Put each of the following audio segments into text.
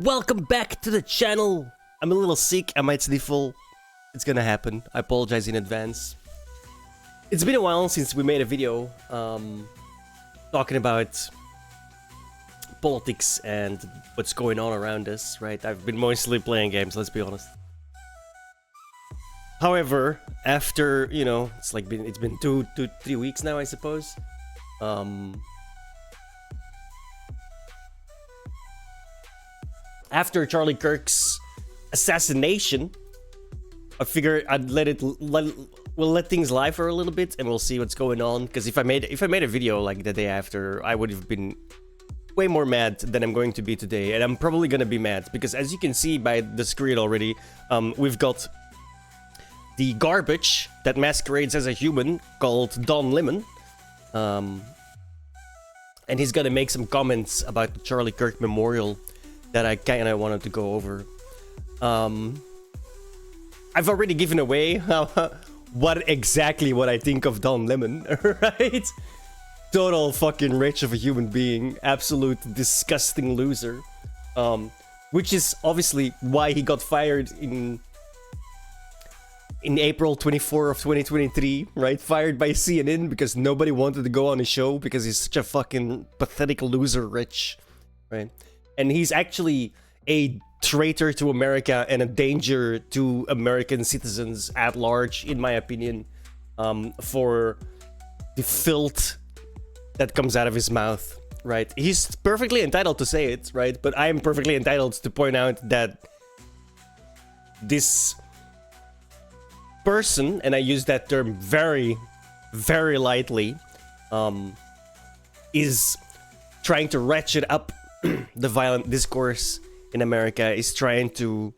Welcome back to the channel. I'm a little sick, I might sniffle. It's gonna happen. I apologize in advance. It's been a while since we made a video talking about politics and what's going on around us, right? I've been mostly playing games, let's be honest. However, after, you know, it's been 3 weeks now, I suppose. After Charlie Kirk's assassination, I figured I'd we'll let things lie for a little bit and we'll see what's going on. Because if I made a video like the day after, I would have been way more mad than I'm going to be today, and I'm probably gonna be mad because, as you can see by the screen already, we've got the garbage that masquerades as a human called Don Lemon, and he's gonna make some comments about the Charlie Kirk memorial that I kind of wanted to go over. I've already given away what I think of Don Lemon, right? Total fucking wretch of a human being, absolute disgusting loser, which is obviously why he got fired in April 24 of 2023, right? Fired by CNN because nobody wanted to go on his show because he's such a fucking pathetic loser wretch, right? And he's actually a traitor to America and a danger to American citizens at large, in my opinion, for the filth that comes out of his mouth, right? He's perfectly entitled to say it, right? But I am perfectly entitled to point out that this person, and I use that term very, very lightly, is trying to ratchet up the violent discourse in America, is trying to...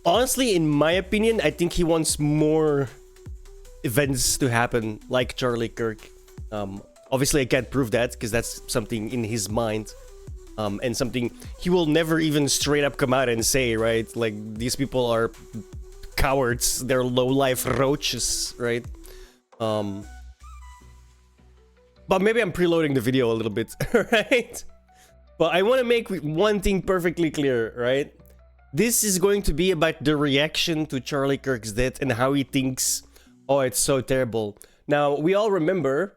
Honestly, in my opinion, I think he wants more events to happen like Charlie Kirk. Obviously, I can't prove that because that's something in his mind, and something he will never even straight up come out and say, right? Like, these people are cowards, they're lowlife roaches, right? But maybe I'm preloading the video a little bit, right? But I want to make one thing perfectly clear, right? This is going to be about the reaction to Charlie Kirk's death and how he thinks, oh, it's so terrible. Now, we all remember,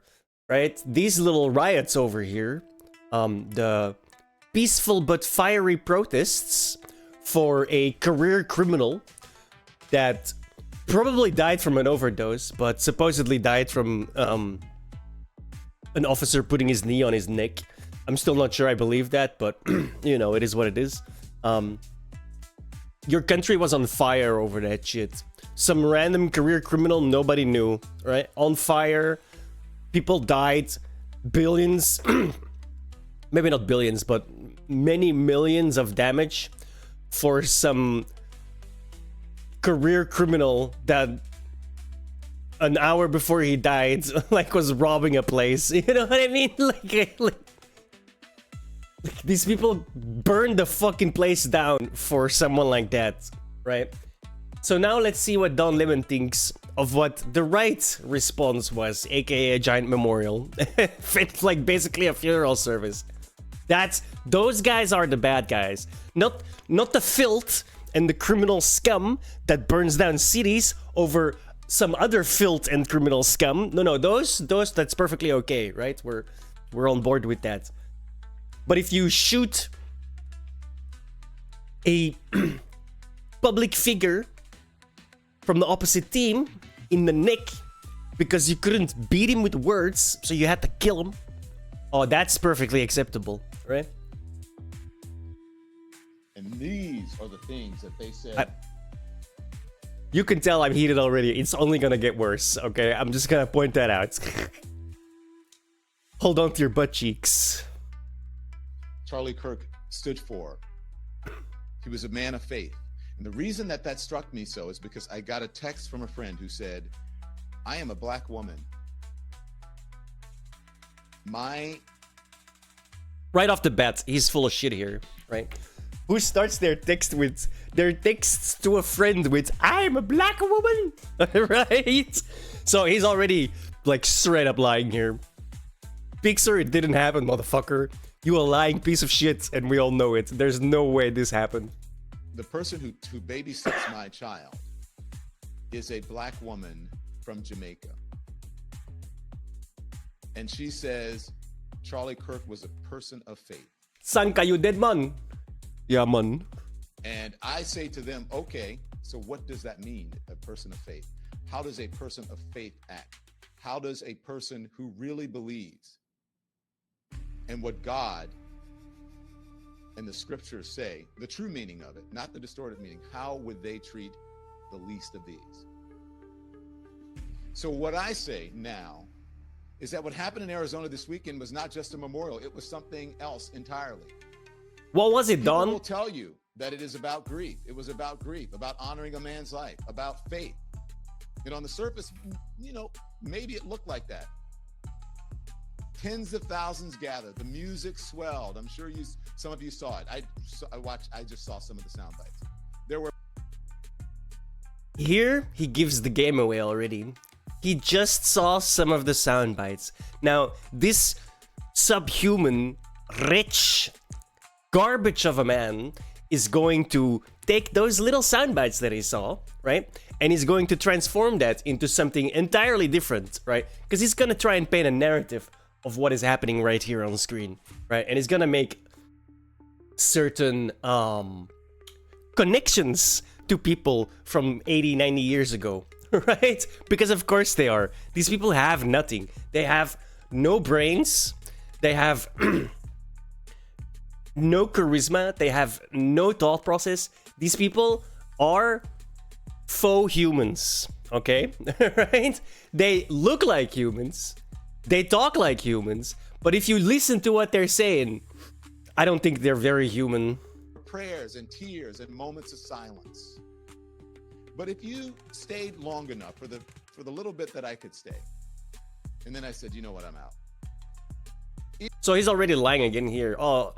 right, these little riots over here, the peaceful but fiery protests for a career criminal that probably died from an overdose, but supposedly died from an officer putting his knee on his neck. I'm still not sure I believe that, but you know, it is what it is. Your country was on fire over that shit. Some random career criminal nobody knew, right? On fire. People died. Billions. Maybe not billions, but many millions of damage for some career criminal that an hour before he died, like, was robbing a place. You know what I mean? Like these people burned the fucking place down for someone like that, right? So now let's see what Don Lemon thinks of what the right response was, aka a giant memorial. It's like basically a funeral service. Those guys are the bad guys, not the filth and the criminal scum that burns down cities over some other filth and criminal scum. No, those that's perfectly okay, right? We're on board with that. But if you shoot a public figure from the opposite team in the neck because you couldn't beat him with words, so you had to kill him, oh, that's perfectly acceptable, right? And these are the things that they said. You can tell I'm heated already. It's only gonna get worse, okay? I'm just gonna point that out. Hold on to your butt cheeks. Charlie Kirk stood for. He was a man of faith. And the reason that struck me so is because I got a text from a friend who said, I am a black woman. Right off the bat, he's full of shit here, right? Who starts their texts to a friend with, I'm a black woman, right? So he's already, like, straight up lying here. Pixar, it didn't happen, motherfucker. You a lying piece of shit, and we all know it. There's no way this happened. The person who babysits my child is a black woman from Jamaica. And she says Charlie Kirk was a person of faith. San kayo dead man? Yeah, man. And I say to them, okay, so what does that mean, a person of faith? How does a person of faith act? How does a person who really believes in what God and the scriptures say, the true meaning of it, not the distorted meaning, how would they treat the least of these? So what I say now is that what happened in Arizona this weekend was not just a memorial, it was something else entirely. What was it, People Don? will tell you that it is about grief. It was about grief, about honoring a man's life, about faith. And on the surface, you know, maybe it looked like that. Tens of thousands gathered. The music swelled. I'm sure some of you saw it. I just saw some of the sound bites. There were. Here, he gives the game away already. He just saw some of the sound bites. Now, this subhuman, rich, garbage of a man is going to take those little sound bites that he saw, right? And he's going to transform that into something entirely different, right? Because he's going to try and paint a narrative of what is happening right here on screen, right? And he's going to make certain connections to people from 80, 90 years ago, right? Because of course they are. These people have nothing. They have no brains. They have no charisma. They have no thought process. These people are faux humans, okay? Right? They look like humans. They talk like humans. But if you listen to what they're saying, I don't think they're very human. Prayers and tears and moments of silence. But if you stayed long enough for the little bit that I could stay, and then I said, you know what, I'm out. So he's already lying again here. Oh,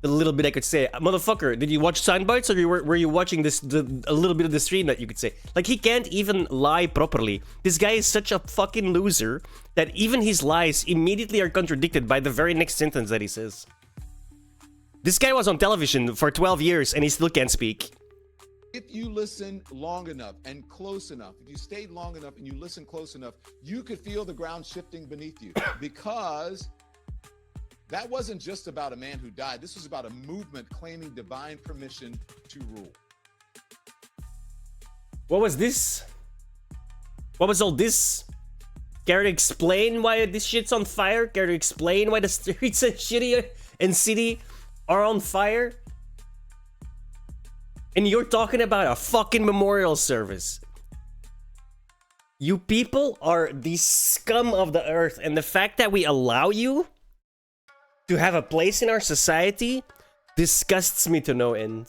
the little bit I could say. Motherfucker, did you watch soundbites or were you watching a little bit of the stream that you could say? Like, he can't even lie properly. This guy is such a fucking loser that even his lies immediately are contradicted by the very next sentence that he says. This guy was on television for 12 years and he still can't speak. If you listen long enough and close enough, if you stayed long enough and you listen close enough, you could feel the ground shifting beneath you, because that wasn't just about a man who died. This was about a movement claiming divine permission to rule. What was this? What was all this? Care to explain why this shit's on fire? Care to explain why the streets and city are on fire? And you're talking about a fucking memorial service. You people are the scum of the earth, and the fact that we allow you to have a place in our society disgusts me to no end.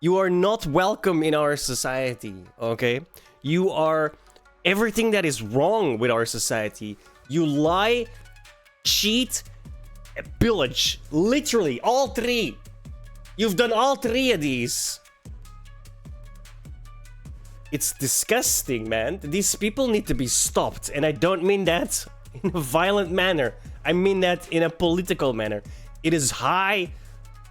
You are not welcome in our society, okay? You are everything that is wrong with our society. You lie, cheat, pillage. Literally, all three. You've done all three of these. It's disgusting, man. These people need to be stopped. And I don't mean that in a violent manner. I mean that in a political manner. It is high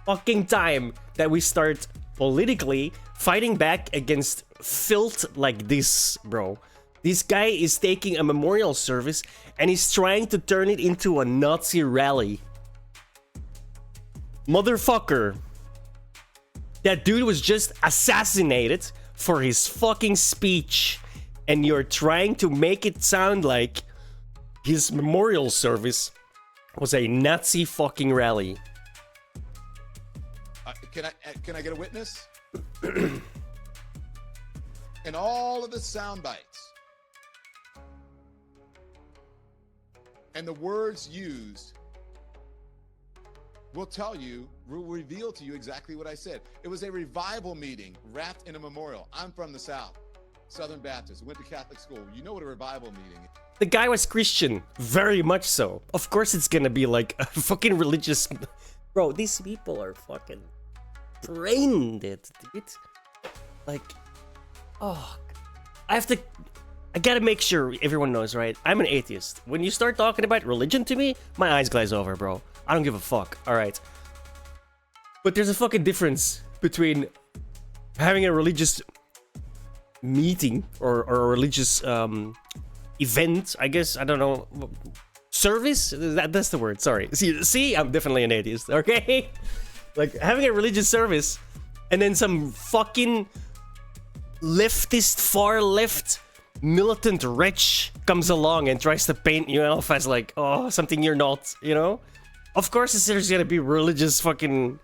fucking time that we start politically fighting back against filth like this, bro. This guy is taking a memorial service and he's trying to turn it into a Nazi rally. Motherfucker. That dude was just assassinated for his fucking speech, and you're trying to make it sound like his memorial service was a Nazi fucking rally. Can I get a witness? In all of the sound bites and the words used will reveal to you exactly what I said. It was a revival meeting wrapped in a memorial. I'm from the South, Southern Baptist, went to Catholic school. You know what a revival meeting is. The guy was Christian, very much so. Of course it's gonna be like a fucking religious... Bro, these people are fucking brain dead, dude. Like, oh, I I gotta make sure everyone knows, right? I'm an atheist. When you start talking about religion to me, my eyes glaze over, bro. I don't give a fuck, alright? But there's a fucking difference between having a religious meeting or a religious event, I guess, I don't know, service? That's the word, sorry. See, I'm definitely an atheist, okay? Like, having a religious service and then some fucking leftist, far left, militant wretch comes along and tries to paint you off as like, oh, something you're not, you know? Of course there's gonna be religious fucking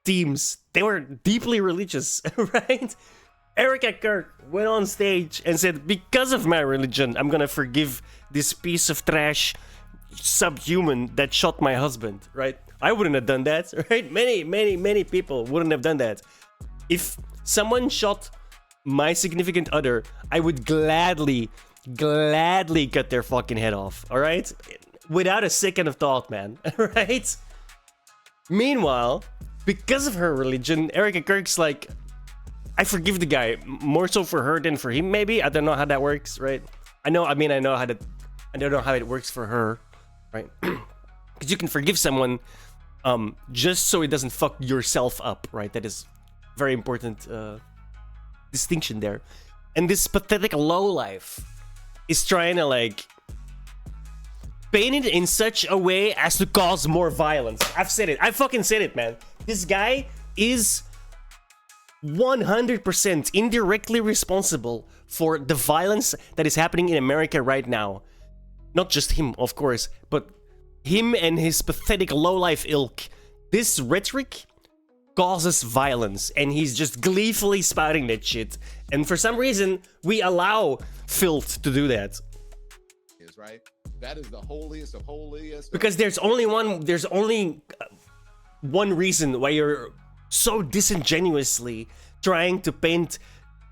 teams. They were deeply religious, right? Erica Kirk went on stage and said, because of my religion, I'm gonna forgive this piece of trash subhuman that shot my husband, right? I wouldn't have done that, right? Many people wouldn't have done that. If someone shot my significant other, I would gladly cut their fucking head off, alright? Without a second of thought, man, right? Meanwhile, because of her religion, Erica Kirk's like, I forgive the guy, more so for her than for him, maybe? I don't know how that works, right? I don't know how it works for her, right? Because you can forgive someone just so it doesn't fuck yourself up, right? That is very important distinction there. And this pathetic lowlife is trying to like paint it in such a way as to cause more violence. I've said it. I fucking said it, man. This guy is 100% indirectly responsible for the violence that is happening in America right now. Not just him, of course, but him and his pathetic lowlife ilk. This rhetoric causes violence, and he's just gleefully spouting that shit. And for some reason, we allow filth to do that. Is right. That is the holiest of holiest. Because there's only one reason why you're so disingenuously trying to paint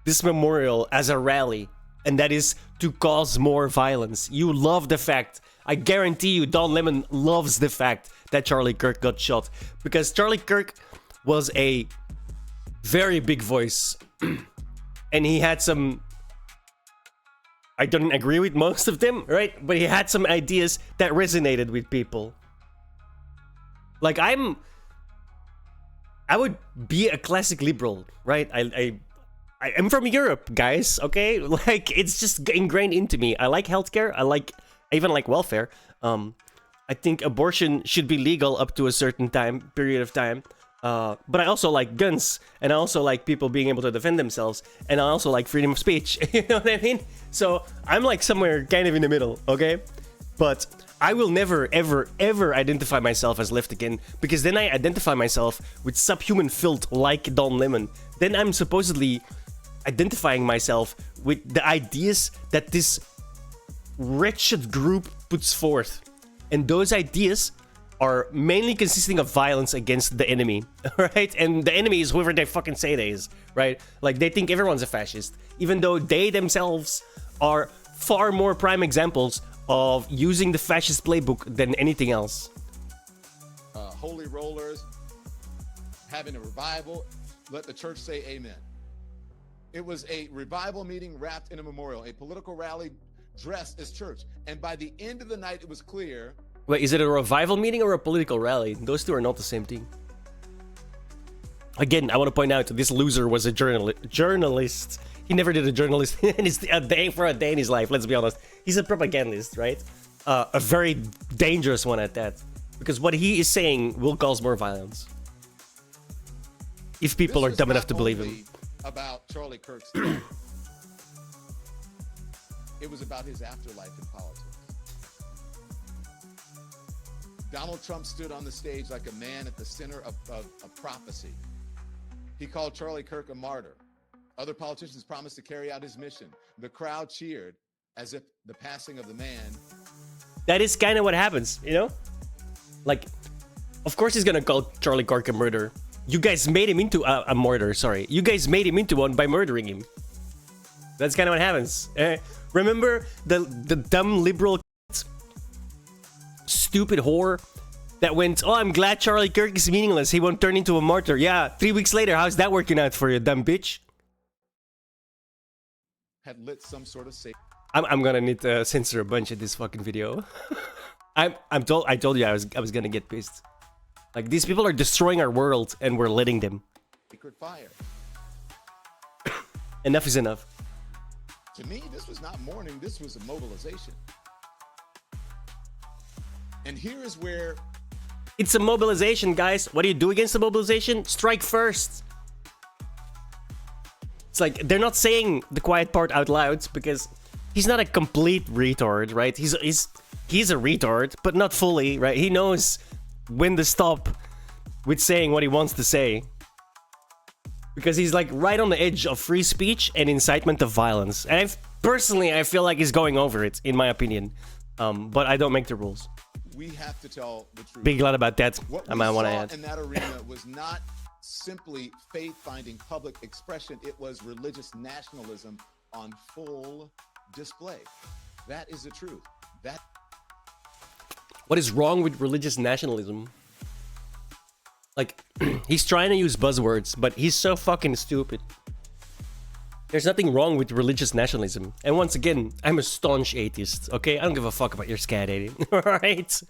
this memorial as a rally, and that is to cause more violence. You love the fact, I guarantee you, Don Lemon loves the fact that Charlie Kirk got shot, because Charlie Kirk was a very big voice and he had some, I don't agree with most of them, right? But he had some ideas that resonated with people. Like, I would be a classic liberal, right? I'm from Europe, guys, okay? Like, it's just ingrained into me. I like healthcare. I even like welfare. I think abortion should be legal up to a certain period of time. But I also like guns, and I also like people being able to defend themselves, and I also like freedom of speech. You know what I mean? So I'm like somewhere kind of in the middle, okay? But I will never, ever identify myself as left again, because then I identify myself with subhuman filth like Don Lemon. Then I'm supposedly identifying myself with the ideas that this wretched group puts forth. And those ideas are mainly consisting of violence against the enemy, right? And the enemy is whoever they fucking say it is, right? Like, they think everyone's a fascist, even though they themselves are far more prime examples of using the fascist playbook than anything else. Holy rollers, having a revival, let the church say amen. It was a revival meeting wrapped in a memorial, a political rally dressed as church. And by the end of the night, it was clear. Wait, is it a revival meeting or a political rally? Those two are not the same thing. Again, I want to point out this loser was a journalist. He never did a journalist a day in his life, let's be honest. He's a propagandist, right? A very dangerous one at that. Because what he is saying will cause more violence. If people are dumb enough to believe him. About Charlie Kirk's death. It was about his afterlife in politics. Donald Trump stood on the stage like a man at the center of prophecy. He called Charlie Kirk a martyr. Other politicians promised to carry out his mission. The crowd cheered as if the passing of the man. That is kind of what happens, you know? Like, of course he's gonna call Charlie Kirk a murderer. You guys made him into a martyr, sorry. You guys made him into one by murdering him. That's kind of what happens. Remember the dumb liberal stupid whore that went, oh, I'm glad Charlie Kirk is meaningless. He won't turn into a martyr. Yeah, 3 weeks later, how's that working out for you, dumb bitch? Had lit some sort of safe. I'm gonna need to censor a bunch of this fucking video. I told you I was gonna get pissed. Like, these people are destroying our world and we're letting them. Sacred fire. Enough is enough. To me, this was not mourning, this was a mobilization. And here is where... It's a mobilization, guys. What do you do against the mobilization? Strike first. It's like, they're not saying the quiet part out loud because he's not a complete retard, right? He's a retard, but not fully, right? He knows when to stop with saying what he wants to say. Because he's like right on the edge of free speech and incitement of violence. And personally, I feel like he's going over it, in my opinion. But I don't make the rules. We have to tell the truth. Big lot about that. What I we might want to saw add. in that arena was not simply faith finding public expression. It was religious nationalism on full display. That is the truth. That. What is wrong with religious nationalism? Like, he's trying to use buzzwords, but he's so fucking stupid. There's nothing wrong with religious nationalism. And once again, I'm a staunch atheist, okay? I don't give a fuck about your scat dating, alright?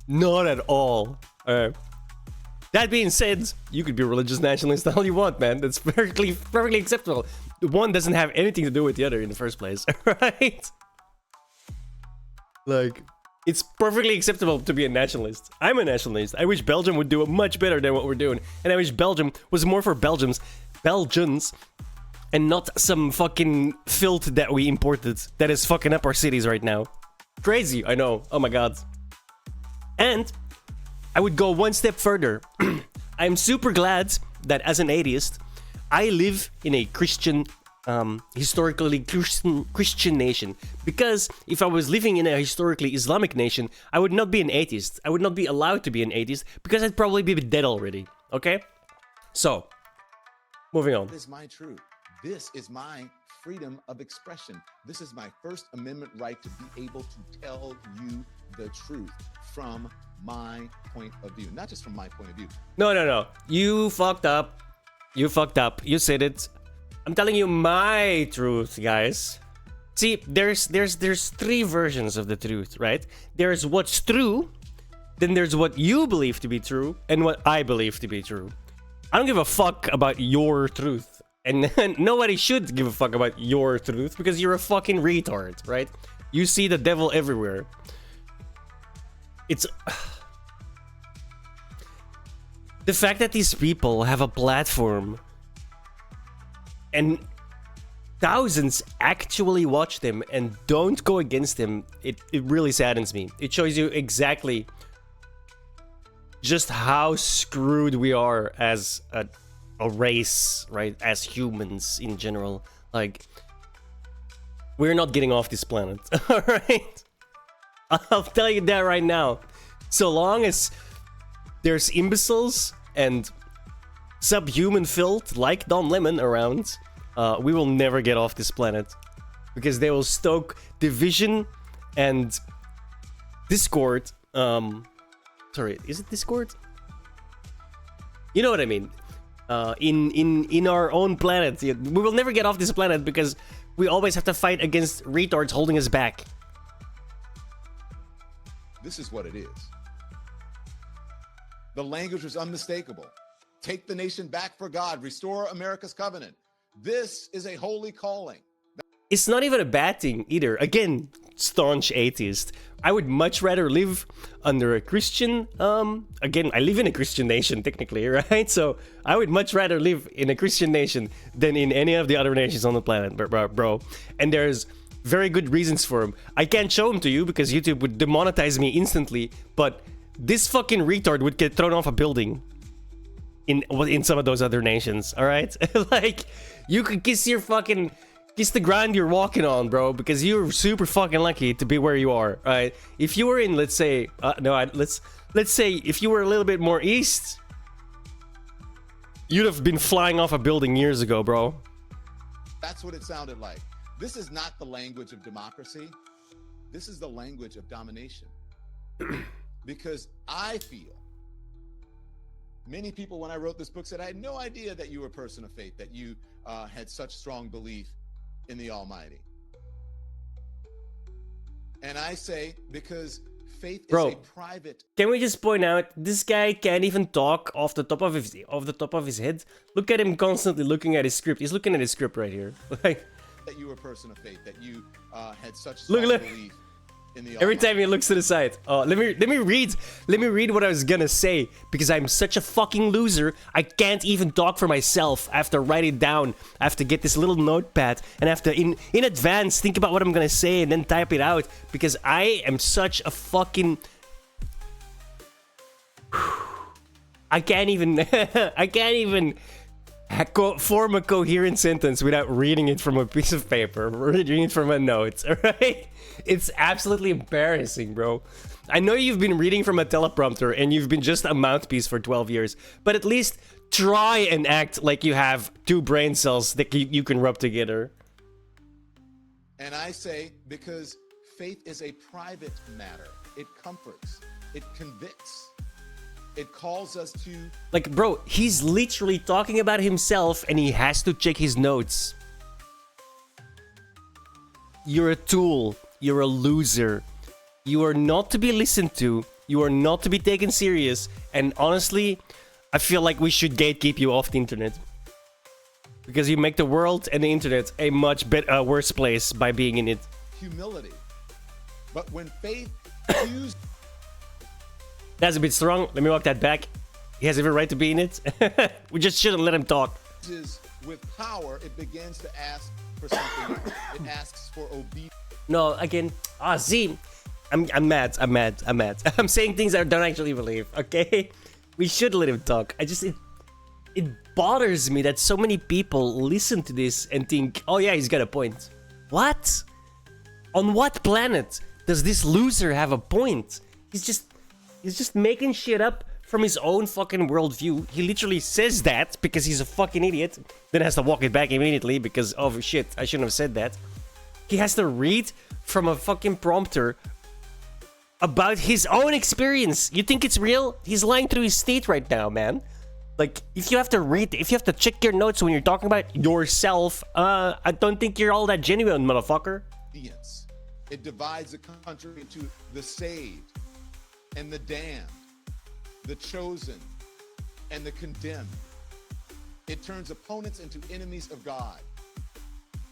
Not at all. That being said, you could be a religious nationalist all you want, man. That's perfectly acceptable. One doesn't have anything to do with the other in the first place, right? Like, it's perfectly acceptable to be a nationalist. I'm a nationalist. I wish Belgium would do it much better than what we're doing. And I wish Belgium was more for Belgians, and not some fucking filth that we imported that is fucking up our cities right now. Crazy, I know. Oh my god. And I would go one step further. I'm super glad that as an atheist, I live in a Christian, historically Christian nation. Because if I was living in a historically Islamic nation, I would not be an atheist. I would not be allowed to be an atheist because I'd probably be dead already. Okay? So, moving on. is my truth. This is my freedom of expression. This is my First Amendment right to be able to tell you the truth from my point of view. Not just from my point of view. No. You fucked up. You fucked up. You said it. I'm telling you my truth, guys. See, there's three versions of the truth, right? There's what's true, then there's what you believe to be true, and what I believe to be true. I don't give a fuck about your truth. And nobody should give a fuck about your truth because you're a fucking retard, right? You see the devil everywhere. It's... The fact that these people have a platform and thousands actually watch them and don't go against them, it really saddens me. It shows you exactly just how screwed we are as a race, right? As humans in general. Like, we're not getting off this planet, alright? I'll tell you that right now. So long as there's imbeciles and subhuman filth like Don Lemon around, we will never get off this planet. Because they will stoke division and discord. Sorry, is it discord? You know what I mean. In our own planet. We will never get off this planet because we always have to fight against retards holding us back. This is what it is. The language was unmistakable. Take the nation back for God. Restore America's covenant. This is a holy calling. It's not even a bad thing either. Again, staunch atheist. I would much rather live under a Christian... Again, I live in a Christian nation, technically, right? So, I would much rather live in a Christian nation than in any of the other nations on the planet, bro. And there's very good reasons for them. I can't show them to you because YouTube would demonetize me instantly, but this fucking retard would get thrown off a building in some of those other nations, alright? Like, you could kiss the ground you're walking on, bro, because you're super fucking lucky to be where you are, right? If you were in, let's say, let's say if you were a little bit more east, you'd have been flying off a building years ago, bro. That's what it sounded like. This is not the language of democracy. This is the language of domination. Because I feel many people, when I wrote this book, said, I had no idea that you were a person of faith, that you had such strong belief in the Almighty. And I say because faith Bro, is a private. Can we just point out this guy can't even talk off the top of his head? Look at him constantly looking at his script. He's looking at his script right here. Like That you were a person of faith, that you had such Look, strong look. belief in the every Almighty. time he looks to the side. Oh, let me read what I was gonna say because I'm such a fucking loser. I can't even talk for myself. I have to write it down. I have to get this little notepad and I have to in advance think about what I'm gonna say and then type it out because I am such a fucking. I can't even form a coherent sentence without reading it from a piece of paper, reading it from a note, alright? It's absolutely embarrassing, bro. I know you've been reading from a teleprompter and you've been just a mouthpiece for 12 years, but at least try and act like you have two brain cells that you can rub together. And I say because faith is a private matter. It comforts. It convicts. It calls us to. Like, bro, he's literally talking about himself and he has to check his notes. You're a tool. You're a loser. You are not to be listened to. You are not to be taken serious. And honestly, I feel like we should gatekeep you off the internet. Because you make the world and the internet a much worse place by being in it. Humility. But when faith fused. That's a bit strong. Let me walk that back. He has every right to be in it. We just shouldn't let him talk. With power, it begins to ask for something else. It asks for obedience. No, again. See, I'm mad. I'm saying things I don't actually believe. Okay, we should let him talk. It bothers me that so many people listen to this and think, oh yeah, he's got a point. What? On what planet does this loser have a point? He's just making shit up from his own fucking worldview. He literally says that because he's a fucking idiot. Then has to walk it back immediately because, oh shit, I shouldn't have said that. He has to read from a fucking prompter about his own experience. You think it's real? He's lying through his teeth right now, man. Like, if you have to check your notes when you're talking about yourself, I don't think you're all that genuine, motherfucker. It divides the country into the saved and the damned, the chosen and the condemned. It turns opponents into enemies of God.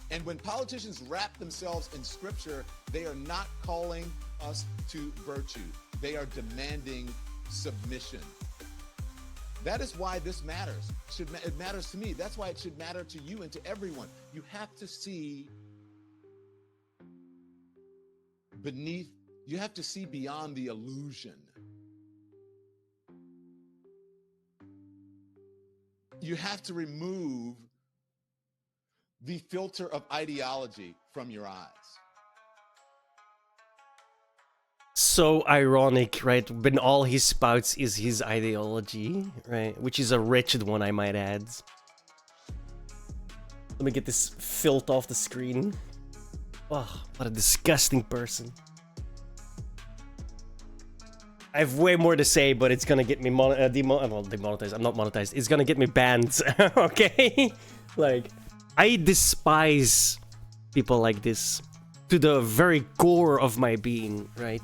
And when politicians wrap themselves in scripture, they are not calling us to virtue. They are demanding submission. That is why this matters. It matters to me. That's why it should matter to you and to everyone. You have to see beneath, you have to see beyond the illusion. You have to remove the filter of ideology from your eyes. So ironic, right? When all he spouts is his ideology, right? Which is a wretched one, I might add. Let me get this filth off the screen. Oh, what a disgusting person. I have way more to say, but it's gonna get me demonetized. I'm not monetized. It's gonna get me banned, okay? Like, I despise people like this to the very core of my being, right?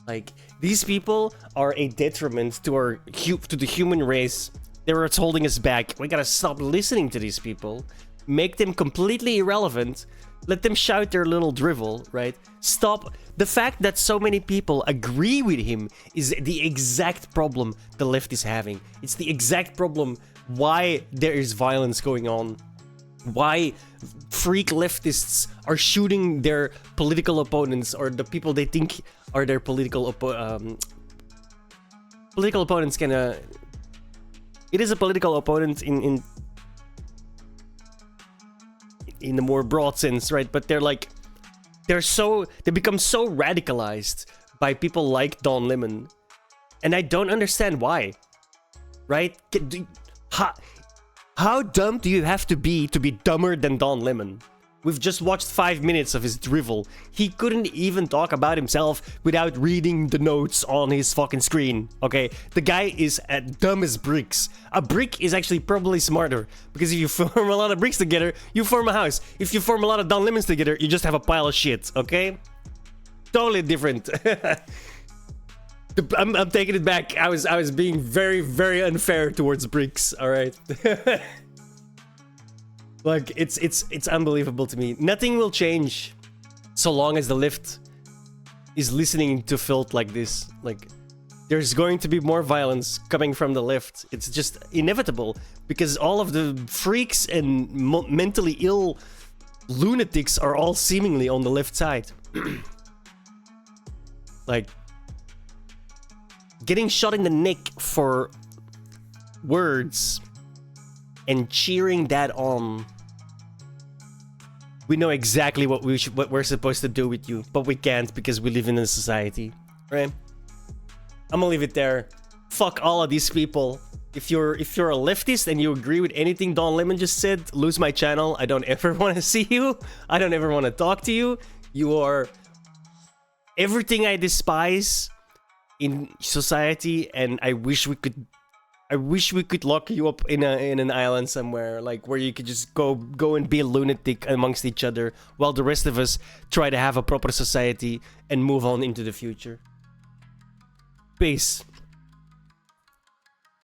Like, these people are a detriment to to the human race. They're what's holding us back. We gotta stop listening to these people. Make them completely irrelevant. Let them shout their little drivel, right? Stop. The fact that so many people agree with him is the exact problem the left is having. It's the exact problem why there is violence going on. Why freak leftists are shooting their political opponents or the people they think are their political opponents. It is a political opponent in the more broad sense, right? But they become so radicalized by people like Don Lemon, and I don't understand why, right? How dumb do you have to be dumber than Don Lemon? We've just watched 5 minutes of his drivel. He couldn't even talk about himself without reading the notes on his fucking screen, okay? The guy is dumb as bricks. A brick is actually probably smarter, because if you form a lot of bricks together, you form a house. If you form a lot of Don Lemons together, you just have a pile of shit, okay? Totally different. I'm taking it back. I was being very, very unfair towards Bricks. All right. Like it's unbelievable to me. Nothing will change so long as the lift is listening to filth like this. Like, there's going to be more violence coming from the lift. It's just inevitable because all of the freaks and mentally ill lunatics are all seemingly on the left side. Like, getting shot in the neck for words and cheering that on. We know exactly what we're supposed to do with you, but we can't because we live in a society, right? I'm gonna leave it there. Fuck all of these people. If you're a leftist and you agree with anything Don Lemon just said, lose my channel. I don't ever want to see you. I don't ever want to talk to you. You are everything I despise in society, and I wish we could lock you up in an island somewhere, like where you could just go and be a lunatic amongst each other while the rest of us try to have a proper society and move on into the future. Peace.